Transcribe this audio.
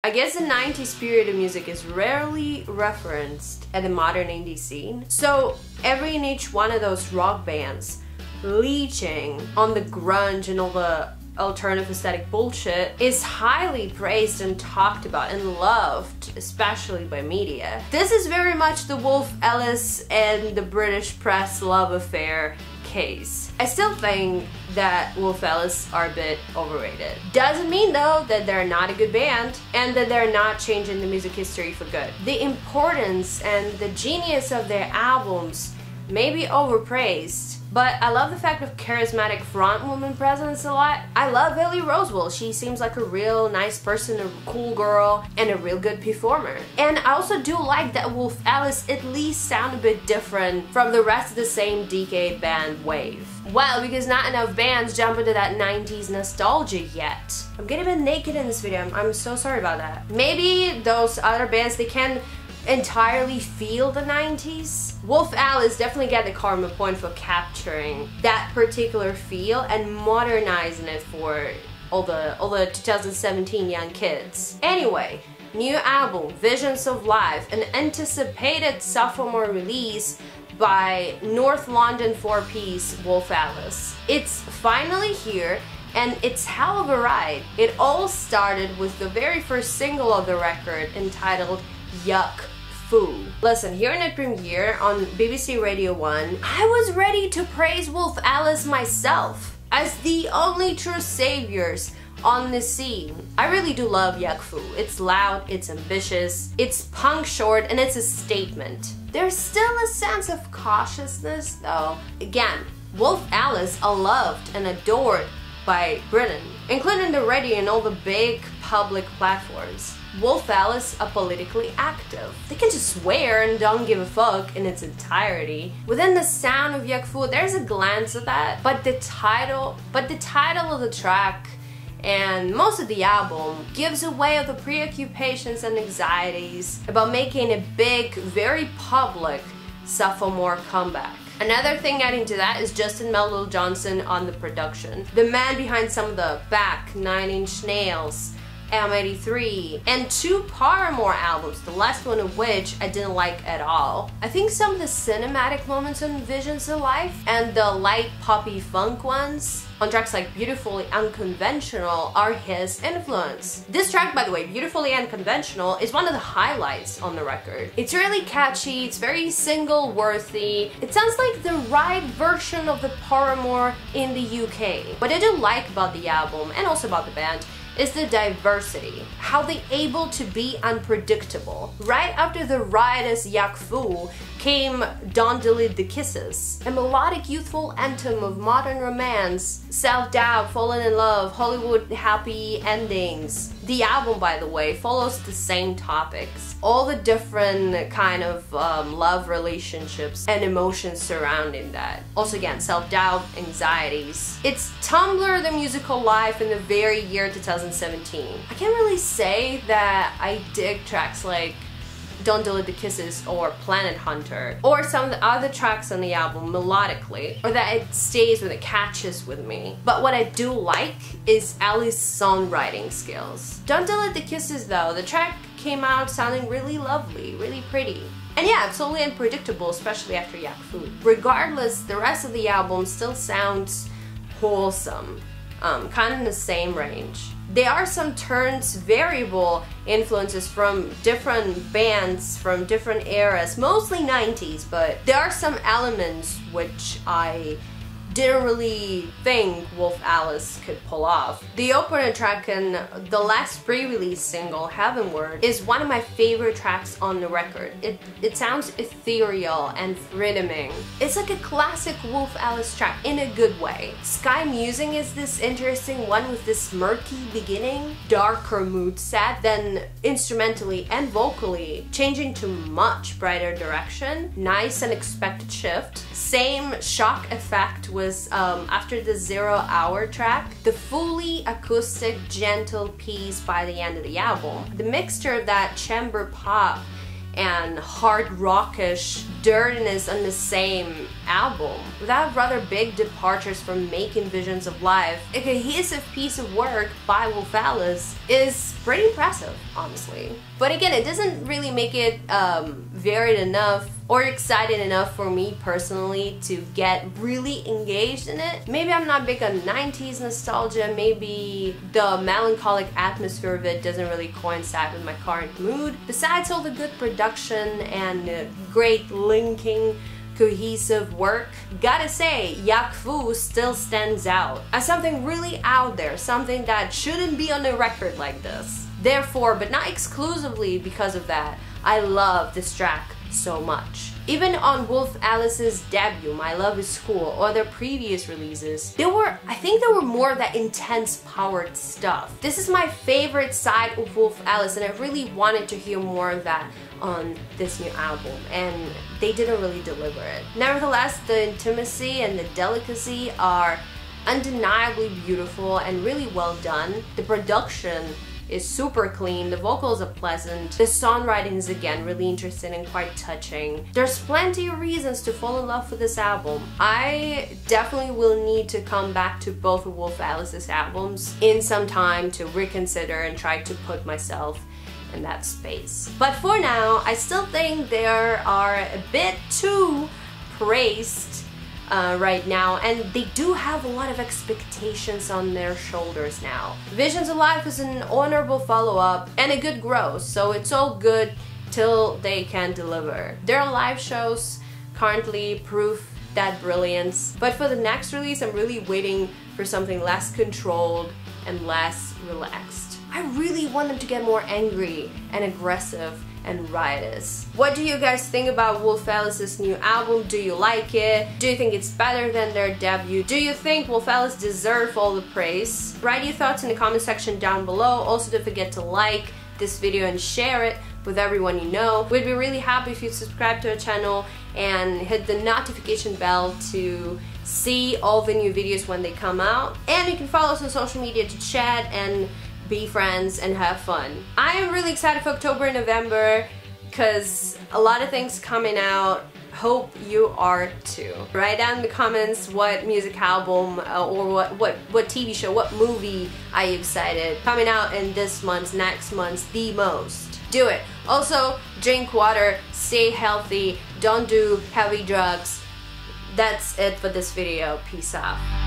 I guess the 90s period of music is rarely referenced at the modern indie scene, so every and each one of those rock bands leeching on the grunge and all the alternative aesthetic bullshit is highly praised and talked about and loved, especially by media. This is very much the Wolf Alice and the British press love affair case. I still think that Wolf Alice are a bit overrated. Doesn't mean though that they're not a good band and that they're not changing the music history for good. The importance and the genius of their albums may be overpraised, but I love the fact of charismatic frontwoman presence a lot. I love Ellie Rosewell. She seems like a real nice person, a cool girl, and a real good performer. And I also do like that Wolf Alice at least sound a bit different from the rest of the same decade band wave. Well, because not enough bands jump into that 90s nostalgia yet. I'm getting a bit naked in this video. I'm so sorry about that. Maybe those other bands, they can entirely feel the 90s. Wolf Alice definitely get the karma point for capturing that particular feel and modernizing it for all the 2017 young kids. Anyway, new album, Visions of Life, an anticipated sophomore release by North London four-piece Wolf Alice. It's finally here, and it's hell of a ride. It all started with the very first single of the record entitled Yuck Fu. Listen, hearing it premiere on BBC Radio 1, I was ready to praise Wolf Alice myself as the only true saviors on the scene. I really do love Yuck Fu. It's loud, it's ambitious, it's punk short, and it's a statement. There's still a sense of cautiousness though. Again, Wolf Alice are loved and adored by Britain, including the radio and all the big public platforms. Wolf Alice are politically active. They can just swear and don't give a fuck in its entirety. Within the sound of Yuck Fu, there's a glance of that, but the title of the track and most of the album gives away of the preoccupations and anxieties about making a big, very public sophomore comeback. Another thing adding to that is Justin Melville Johnson on the production. The man behind some of the Back, 9 Inch Nails, M83, and 2 Paramore albums, the last one of which I didn't like at all. I think some of the cinematic moments on Visions of Life and the light poppy funk ones on tracks like Beautifully Unconventional are his influence. This track, by the way, Beautifully Unconventional, is one of the highlights on the record. It's really catchy, it's very single-worthy. It sounds like the right version of the Paramore in the UK. What I do like about the album, and also about the band, is the diversity. How they able to be unpredictable. Right after the riotous Yuck Fu came Don't Delete the Kisses, a melodic youthful anthem of modern romance, self-doubt, falling in love, Hollywood happy endings. The album, by the way, follows the same topics. All the different kind of love relationships and emotions surrounding that. Also again, self-doubt, anxieties. It's Tumblr the musical life in the very year 2017. I can't really say that I dig tracks like Don't Delete the Kisses or Planet Hunter or some of the other tracks on the album melodically, or that it stays with it, catches with me. But what I do like is Ali's songwriting skills. Don't Delete the Kisses though, the track came out sounding really lovely, really pretty. And yeah, absolutely unpredictable, especially after Yuck Fu. Regardless, the rest of the album still sounds wholesome, kind of in the same range. There are some turns, variable influences from different bands, from different eras, mostly 90s, but there are some elements which I didn't really think Wolf Alice could pull off. The opener track and the last pre-release single, Heavenward, is one of my favorite tracks on the record. It sounds ethereal and rhythming. It's like a classic Wolf Alice track in a good way. Sky Musing is this interesting one with this murky beginning, darker mood set, then instrumentally and vocally changing to much brighter direction. Nice unexpected shift. Same shock effect was after the 0 Hour track, the fully acoustic, gentle piece by the end of the album. The mixture of that chamber pop and hard rockish dirtiness on the same album. Without rather big departures from making visions of life, a cohesive piece of work by Wolf Alice is pretty impressive, honestly. But again, it doesn't really make it varied enough or exciting enough for me personally to get really engaged in it. Maybe I'm not big on 90s nostalgia, maybe the melancholic atmosphere of it doesn't really coincide with my current mood. Besides all the good production and great linking, cohesive work, gotta say, Yak Fu still stands out as something really out there, something that shouldn't be on a record like this. Therefore, but not exclusively because of that, I love this track so much. Even on Wolf Alice's debut, My Love Is Cool, or their previous releases, I think there were more of that intense powered stuff. This is my favorite side of Wolf Alice, and I really wanted to hear more of that on this new album, and they didn't really deliver it. Nevertheless, the intimacy and the delicacy are undeniably beautiful and really well done. The production is super clean, the vocals are pleasant, the songwriting is again really interesting and quite touching. There's plenty of reasons to fall in love with this album. I definitely will need to come back to both of Wolf Alice's albums in some time to reconsider and try to put myself in that space. But for now, I still think they are a bit too praised right now, and they do have a lot of expectations on their shoulders now. Visions of Life is an honorable follow-up and a good growth, so it's all good till they can deliver. Their live shows currently prove that brilliance, but for the next release I'm really waiting for something less controlled and less relaxed. I really want them to get more angry and aggressive and riotous. What do you guys think about Wolf Alice's new album? Do you like it? Do you think it's better than their debut? Do you think Wolf Alice deserve all the praise? Write your thoughts in the comment section down below. Also, don't forget to like this video and share it with everyone you know. We'd be really happy if you subscribe to our channel and hit the notification bell to see all the new videos when they come out. And you can follow us on social media to chat and be friends and have fun. I am really excited for October and November because a lot of things coming out. Hope you are too. Write down in the comments what music album or what TV show, what movie are you excited coming out in this month, next month, the most. Do it. Also, drink water, stay healthy, don't do heavy drugs. That's it for this video. Peace out.